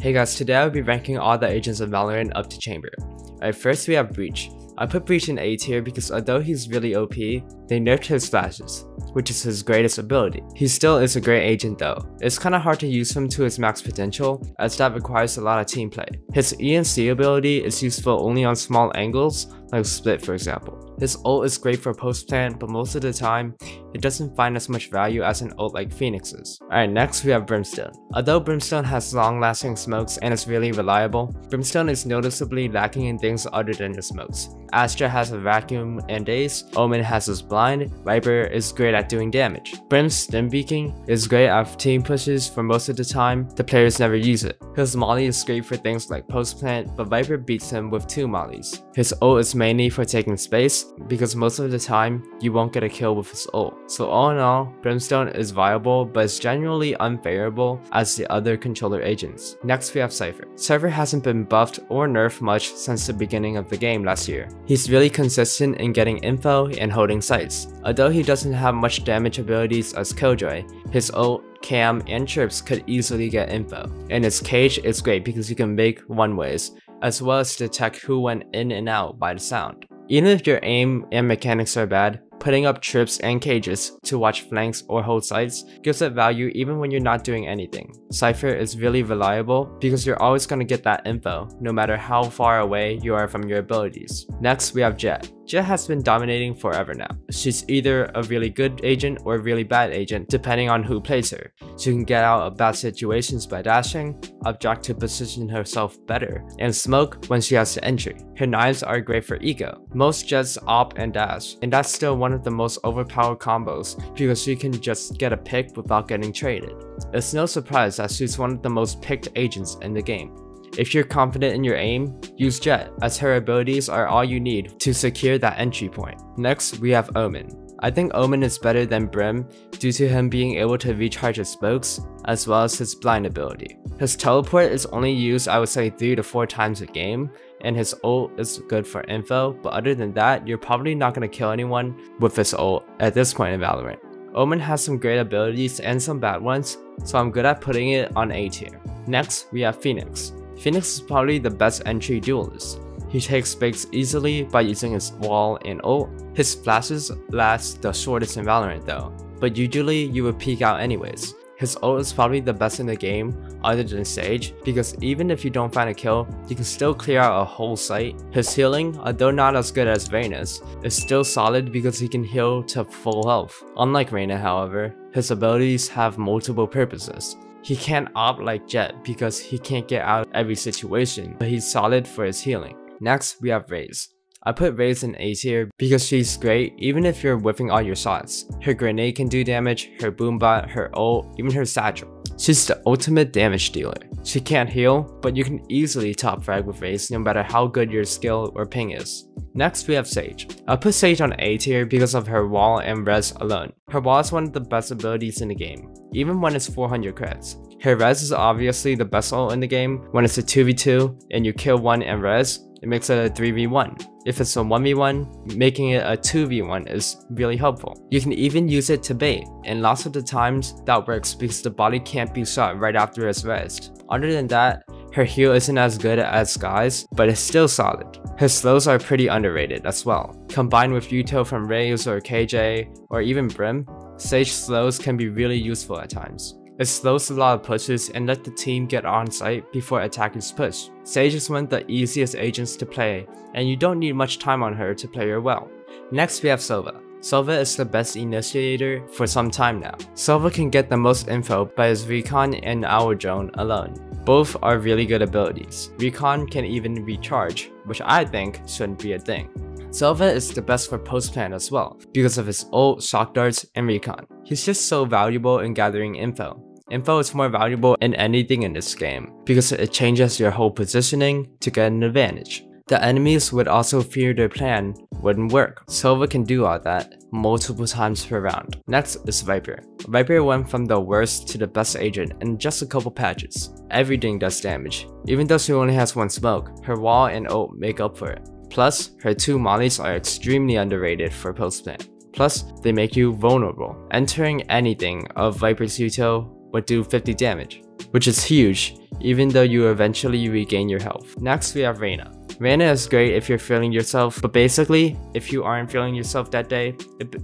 Hey guys, today I'll be ranking all the agents of Valorant up to chamber. Alright, first we have Breach. I put Breach in A tier because although he's really OP, they nerfed his flashes, which is his greatest ability. He still is a great agent though. It's kinda hard to use him to his max potential, as that requires a lot of team play. His E and C ability is useful only on small angles, like split for example. His ult is great for post plant, but most of the time, it doesn't find as much value as an ult like Phoenix's. Alright, next we have Brimstone. Although Brimstone has long lasting smokes and is really reliable, Brimstone is noticeably lacking in things other than the smokes. Astra has a vacuum and daze, Omen has his blind, Viper is great at doing damage. Brim's stim beaking is great at team pushes for most of the time, the players never use it. His molly is great for things like post plant, but Viper beats him with 2 mollies. His ult is mainly for taking space, because most of the time, you won't get a kill with his ult. So all in all, Brimstone is viable, but it's generally unfavorable as the other controller agents. Next we have Cypher. Cypher hasn't been buffed or nerfed much since the beginning of the game last year. He's really consistent in getting info and holding sites. Although he doesn't have much damage abilities as killjoy, his ult, cam, and chirps could easily get info. And his cage is great because you can make one-ways, as well as detect who went in and out by the sound. Even if your aim and mechanics are bad, putting up trips and cages to watch flanks or hold sites gives it value even when you're not doing anything. Cypher is really reliable because you're always going to get that info no matter how far away you are from your abilities. Next we have Jett. Jett has been dominating forever now. She's either a really good agent or a really bad agent depending on who plays her. She can get out of bad situations by dashing, object to position herself better, and smoke when she has the entry. Her knives are great for eco. Most Jetts op and dash, and that's still one of the most overpowered combos because she can just get a pick without getting traded. It's no surprise that she's one of the most picked agents in the game. If you're confident in your aim, use Jett, as her abilities are all you need to secure that entry point. Next, we have Omen. I think Omen is better than Brim due to him being able to recharge his smokes, as well as his blind ability. His teleport is only used I would say 3 to 4 times a game, and his ult is good for info, but other than that, you're probably not going to kill anyone with his ult at this point in Valorant. Omen has some great abilities and some bad ones, so I'm good at putting it on A tier. Next, we have Phoenix. Phoenix is probably the best entry duelist. He takes space easily by using his wall and ult. His flashes last the shortest in Valorant though, but usually you would peek out anyways. His ult is probably the best in the game other than Sage, because even if you don't find a kill, you can still clear out a whole site. His healing, although not as good as Reyna's, is still solid because he can heal to full health. Unlike Reyna however, his abilities have multiple purposes. He can't opt like Jett because he can't get out of every situation, but he's solid for his healing. Next, we have Raze. I put Raze in A tier because she's great even if you're whiffing all your shots. Her grenade can do damage, her boombot, her ult, even her satchel. She's the ultimate damage dealer. She can't heal, but you can easily top frag with Raze no matter how good your skill or ping is. Next we have Sage. I put Sage on A tier because of her wall and res alone. Her wall is one of the best abilities in the game, even when it's 400 creds. Her res is obviously the best ult in the game. When it's a 2v2 and you kill one and res, it makes it a 3v1. If it's a 1v1, making it a 2v1 is really helpful. You can even use it to bait, and lots of the times that works because the body can't be shot right after it's rezzed. Other than that, her heal isn't as good as Skye's, but it's still solid. Her slows are pretty underrated as well. Combined with Uto from Raze or KJ, or even Brim, Sage slows can be really useful at times. It slows a lot of pushes and let the team get on site before attackers push. Sage is one of the easiest agents to play, and you don't need much time on her to play her well. Next we have Sova. Sova is the best initiator for some time now. Sova can get the most info by his recon and hour drone alone. Both are really good abilities. Recon can even recharge, which I think shouldn't be a thing. Sova is the best for post plant as well, because of his ult, shock darts, and recon. He's just so valuable in gathering info. Info is more valuable in anything in this game, because it changes your whole positioning to get an advantage. The enemies would also fear their plan wouldn't work. Sova can do all that multiple times per round. Next is Viper. Viper went from the worst to the best agent in just a couple patches. Everything does damage. Even though she only has 1 smoke, her wall and ult make up for it. Plus, her 2 mollies are extremely underrated for post plant. Plus, they make you vulnerable. Entering anything of Viper's Uto would do 50 damage. which is huge, even though you eventually regain your health. Next we have Reyna. Reyna is great if you're feeling yourself, but basically, if you aren't feeling yourself that day,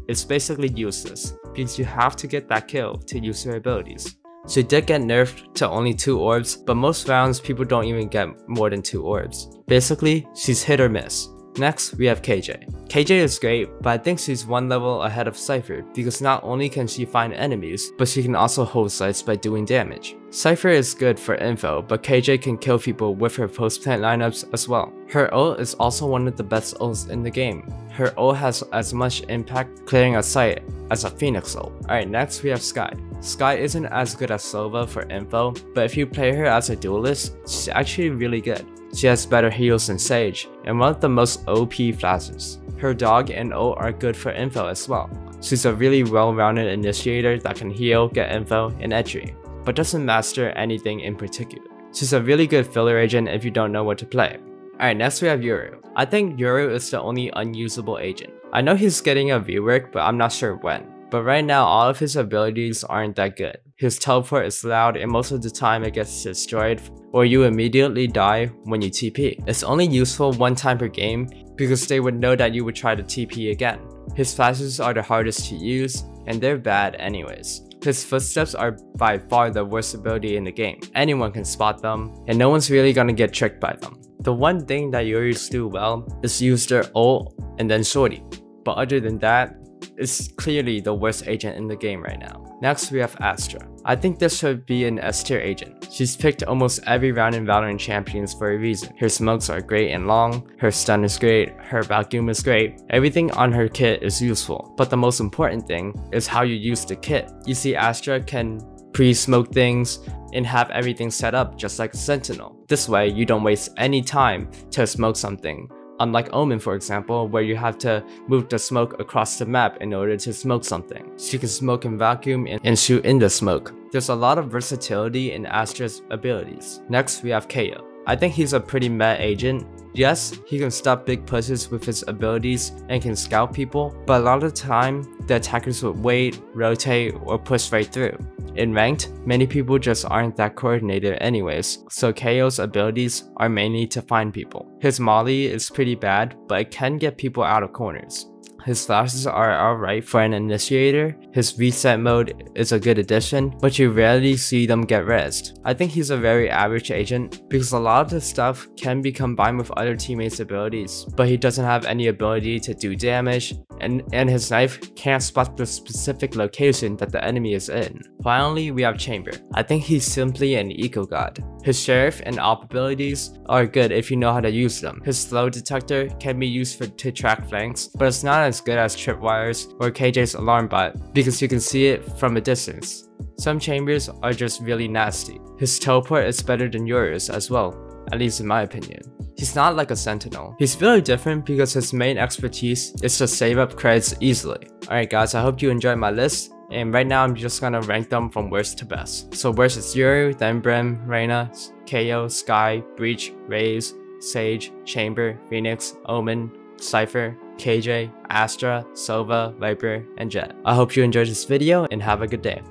it's basically useless, because you have to get that kill to use her abilities. She did get nerfed to only 2 orbs, but most rounds people don't even get more than 2 orbs. Basically, she's hit or miss. Next, we have KJ. KJ is great, but I think she's one level ahead of Cypher because not only can she find enemies, but she can also hold sites by doing damage. Cypher is good for info, but KJ can kill people with her post-plant lineups as well. Her ult is also one of the best ults in the game. Her ult has as much impact clearing a site as a Phoenix ult. Alright, next we have Skye. Skye isn't as good as Sova for info, but if you play her as a duelist, she's actually really good. She has better heals than Sage, and one of the most OP flashes. Her dog and ult are good for info as well. She's a really well-rounded initiator that can heal, get info, and entry, but doesn't master anything in particular. She's a really good filler agent if you don't know what to play. Alright, next we have Yoru. I think Yoru is the only unusable agent. I know he's getting a rework, but I'm not sure when. But right now, all of his abilities aren't that good. His teleport is loud and most of the time it gets destroyed, or you immediately die when you TP. It's only useful one time per game because they would know that you would try to TP again. His flashes are the hardest to use, and they're bad anyways. His footsteps are by far the worst ability in the game. Anyone can spot them, and no one's really gonna get tricked by them. The one thing that Yorus do well is use their ult and then shorty, but other than that, it's clearly the worst agent in the game right now. Next we have Astra. I think this should be an S tier agent. She's picked almost every round in Valorant Champions for a reason. Her smokes are great and long, her stun is great, her vacuum is great, everything on her kit is useful. But the most important thing is how you use the kit. You see, Astra can pre-smoke things and have everything set up just like a sentinel. This way you don't waste any time to smoke something. Unlike Omen, for example, where you have to move the smoke across the map in order to smoke something. So you can smoke in vacuum and shoot in the smoke. There's a lot of versatility in Astra's abilities. Next, we have Kayo. I think he's a pretty meta agent. Yes, he can stop big pushes with his abilities and can scout people, but a lot of the time, the attackers would wait, rotate, or push right through. In ranked, many people just aren't that coordinated anyways, so Kayo's abilities are mainly to find people. His molly is pretty bad, but it can get people out of corners. His flashes are alright for an initiator, his reset mode is a good addition, but you rarely see them get rezzed. I think he's a very average agent because a lot of the stuff can be combined with other teammates' abilities, but he doesn't have any ability to do damage, and his knife can't spot the specific location that the enemy is in. Finally, we have Chamber. I think he's simply an eco god. His sheriff and op abilities are good if you know how to use them. His slow detector can be used to track flanks, but it's not as good as tripwires or KJ's alarm bot because you can see it from a distance. Some chambers are just really nasty. His teleport is better than yours as well, at least in my opinion. He's not like a sentinel. He's really different because his main expertise is to save up credits easily. Alright guys, I hope you enjoyed my list, and right now I'm just gonna rank them from worst to best. So worst is Yoru, then Brim, Reyna, Kayo, Skye, Breach, Raze, Sage, Chamber, Phoenix, Omen, Cypher, KJ, Astra, Sova, Viper, and Jett. I hope you enjoyed this video and have a good day.